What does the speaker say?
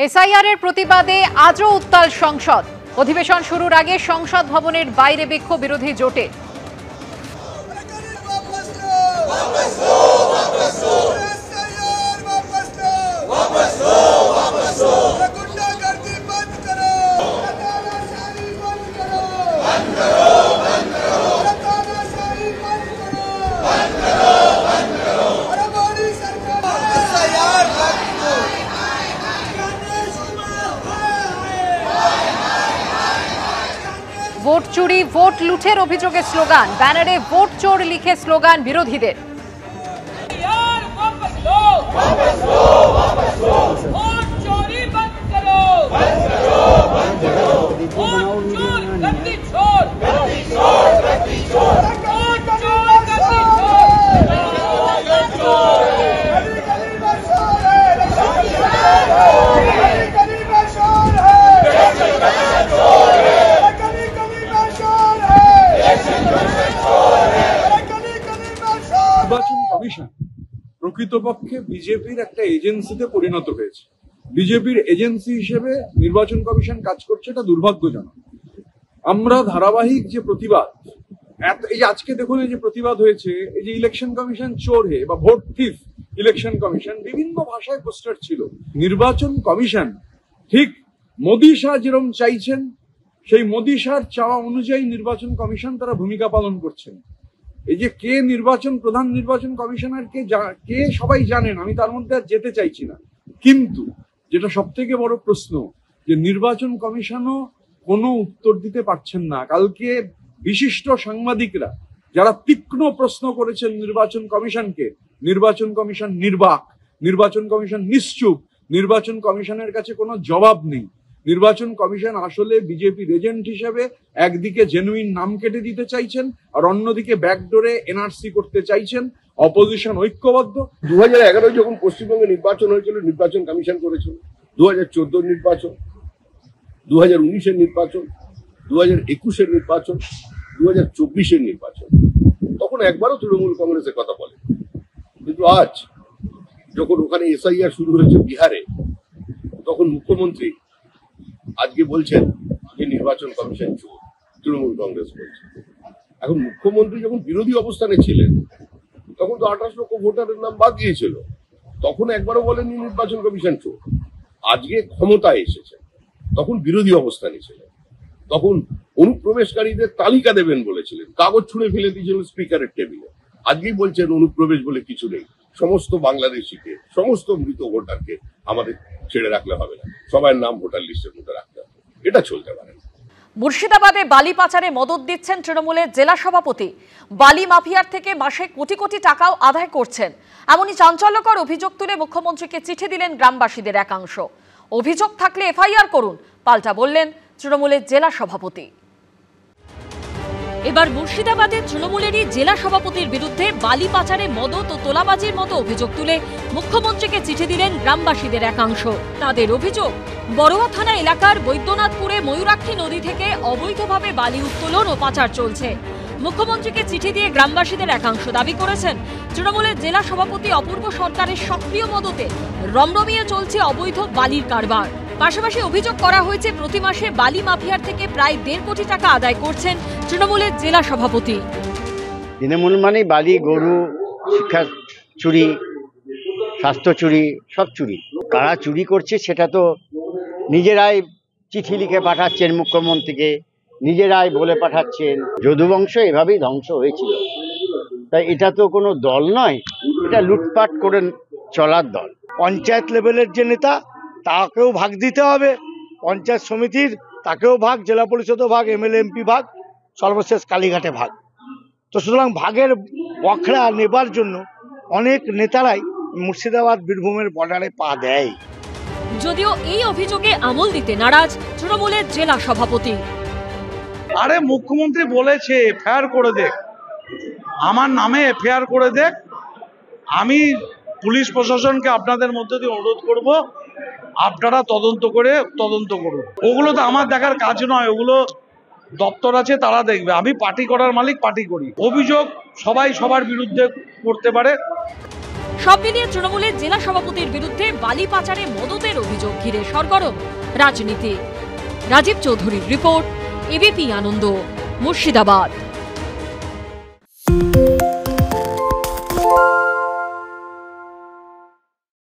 SIR এর প্রতিবাদে আজও উত্তাল সংসদ। অধিবেশন শুরুর আগে সংসদ ভবনের বাইরে বিক্ষোভ বিরোধী জোটে। ভোট চুরি, ভোট লুঠের অভিযোগে স্লোগান, ব্যানারে ভোট চোর লিখে স্লোগান বিরোধীদের। নির্বাচন কমিশন প্রকৃতপক্ষে বিজেপির একটা এজেন্সিতে পরিণত হয়েছে। বিজেপির এজেন্সি হিসেবে নির্বাচন কমিশন কাজ করছে, এটা দুর্ভাগ্যজনক। আমরা ধারাবাহিক যে প্রতিবাদ, এই যে আজকে দেখুন এই যে প্রতিবাদ হয়েছে, এই যে ইলেকশন কমিশন চোর হে বা ভোট থিফ ইলেকশন কমিশন, বিভিন্ন ভাষায় পোস্টার ছিল। নির্বাচন কমিশন ঠিক মোদী শাহ যেরকম চাইছেন সেই মোদী শাহর চাওয়া অনুযায়ী নির্বাচন কমিশন তারা ভূমিকা পালন করছেন। এই যে কে প্রধান নির্বাচন কমিশনার কে সবাই জানেন, আমি তার মধ্যে আর যেতে চাইছি না। কিন্তু যেটা সব থেকে বড় প্রশ্ন, যে নির্বাচন কমিশনও কোনো উত্তর দিতে পারছেন না। কালকে বিশিষ্ট সাংবাদিকরা যারা তীক্ষ্ণ প্রশ্ন করেছেন নির্বাচন কমিশনকে, নির্বাচন কমিশন নির্বাক, নির্বাচন কমিশন নিশ্চুপ, নির্বাচন কমিশনের কাছে কোনো জবাব নেই। নির্বাচন কমিশন আসলে বিজেপির এজেন্ট হিসেবে একদিকে জেনুইন নাম কেটে দিতে চাইছেন, আর অন্যদিকে ব্যাকডোরে এনআরসি করতে চাইছেন। অপোজিশন ঐক্যবদ্ধ। 2011 যখন পশ্চিমবঙ্গে নির্বাচন হয়েছিল, নির্বাচন কমিশন করেছিল। 2014 নির্বাচন, 2019 নির্বাচন, 2021 নির্বাচন, 2024 নির্বাচন, তখন একবারও তৃণমূল কংগ্রেসের কথা বলে। কিন্তু আজ যখন ওখানে এসআইআর শুরু হয়েছে বিহারে, তখন মুখ্যমন্ত্রী আজকে বলছেন যে নির্বাচন কমিশন চোর, তৃণমূল কংগ্রেস বলছে। এখন মুখ্যমন্ত্রী যখন বিরোধী অবস্থানে ছিলেন তখন তো 28 লক্ষ ভোটারের নাম বাদ দিয়েছিল, তখন একবারও বলেননি নির্বাচন কমিশন চোর। আজকে ক্ষমতায় এসেছে, তখন বিরোধী অবস্থানে ছিলেন, তখন অনুপ্রবেশকারীদের তালিকা দেবেন বলেছিলেন, কাগজ ছুঁড়ে ফেলে দিয়েছিলেন স্পিকারের টেবিলে। আজকেই বলছেন অনুপ্রবেশ বলে কিছু নেই, সমস্ত বাংলাদেশিকে, সমস্ত মৃত ভোটারকে আমাদের ছেড়ে রাখলে হবে না, সবার নাম ভোটার লিস্টের মধ্যে রাখতে হবে। এটা চলতে পারে না। মুর্শিদাবাদে বালি পাচারে মদদ দিচ্ছেন তৃণমূলের জেলা সভাপতি। বালি মাফিয়ার থেকে মাসে কোটি কোটি টাকাও আদায় করছেন। এমনই চাঞ্চল্যকর অভিযোগ তুলে মুখ্যমন্ত্রীকে চিঠি দিলেন গ্রামবাসীদের একাংশ। অভিযোগ থাকলে এফআইআর করুন, পাল্টা বললেন তৃণমূলের জেলা সভাপতি। এবার মুর্শিদাবাদের তৃণমূলেরই জেলা সভাপতির বিরুদ্ধে বালি পাচারে মদত ও তোলাবাজির মতো অভিযোগ তুলে মুখ্যমন্ত্রীকে চিঠি দিলেন গ্রামবাসীদের একাংশ। তাদের অভিযোগ, বড়ুয়া থানা এলাকার বৈদ্যনাথপুরে ময়ূরাক্ষী নদী থেকে অবৈধভাবে বালি উত্তোলন ও পাচার চলছে। মুখ্যমন্ত্রীকে চিঠি দিয়ে গ্রামবাসীদের একাংশ দাবি করেছেন, তৃণমূলের জেলা সভাপতি অপূর্ব সরকারের সক্রিয় মদতে রমরমিয়ে চলছে অবৈধ বালির কারবার। পাশাপাশি অভিযোগ করা হয়েছে প্রতি মাসে বালি মাফিয়ার থেকে প্রায় 1.5 কোটি টাকা আদায় করছেন তৃণমূলের জেলা সভাপতি। তৃণমূল মানে বালি, গরু, শিক্ষা চুরি, স্বাস্থ্য চুরি, সব চুরি। কারা চুরি করছে সেটা তো নিজেরাই চিঠি লিখে পাঠাচ্ছেন মুখ্যমন্ত্রীকে, নিজেরাই বলে পাঠাচ্ছেন। যদুবংশ এভাবেই ধ্বংস হয়েছিল, তাই এটা তো কোনো দল নয়, এটা লুটপাট করে চলার দল। পঞ্চায়েত লেভেলের যে নেতা তাকেও ভাগ দিতে হবে, পঞ্চায়েত সমিতির তাকেও ভাগ, জেলা পরিষদও ভাগ, এমএলএ এমপি ভাগ, সর্বশেষ কালীঘাটে ভাগ। তো সুতরাং ভাগের বখরা নেবার জন্য অনেক নেতারাই মুর্শিদাবাদ বীরভূমের বর্ডারে পা দেয়। যদিও এই অভিযোগে আমল দিতে নারাজ তৃণমূলের জেলা সভাপতি। আরে মুখ্যমন্ত্রী বলেছে এফআইআর করে দেখ, আমার নামে এফআইআর করে দেখ। আমি পুলিশ প্রশাসনকে আপনাদের মধ্যে দিয়ে অনুরোধ করব, আপনারা তদন্ত করুন। ওগুলো তো আমার দেখার কাজ নয়, ওগুলো দপ্তর আছে, তারা দেখবে। আমি পার্টি করার মালিক, পার্টি করি। অভিযোগ সবাই সবার বিরুদ্ধে করতে পারে। সব মিলিয়ে তৃণমূলের জেলা সভাপতির বিরুদ্ধে বালি পাচারে মদতের অভিযোগ ঘিরে সরগরম রাজনীতি। রাজীব চৌধুরীর রিপোর্ট, এবিপি আনন্দ, মুর্শিদাবাদ।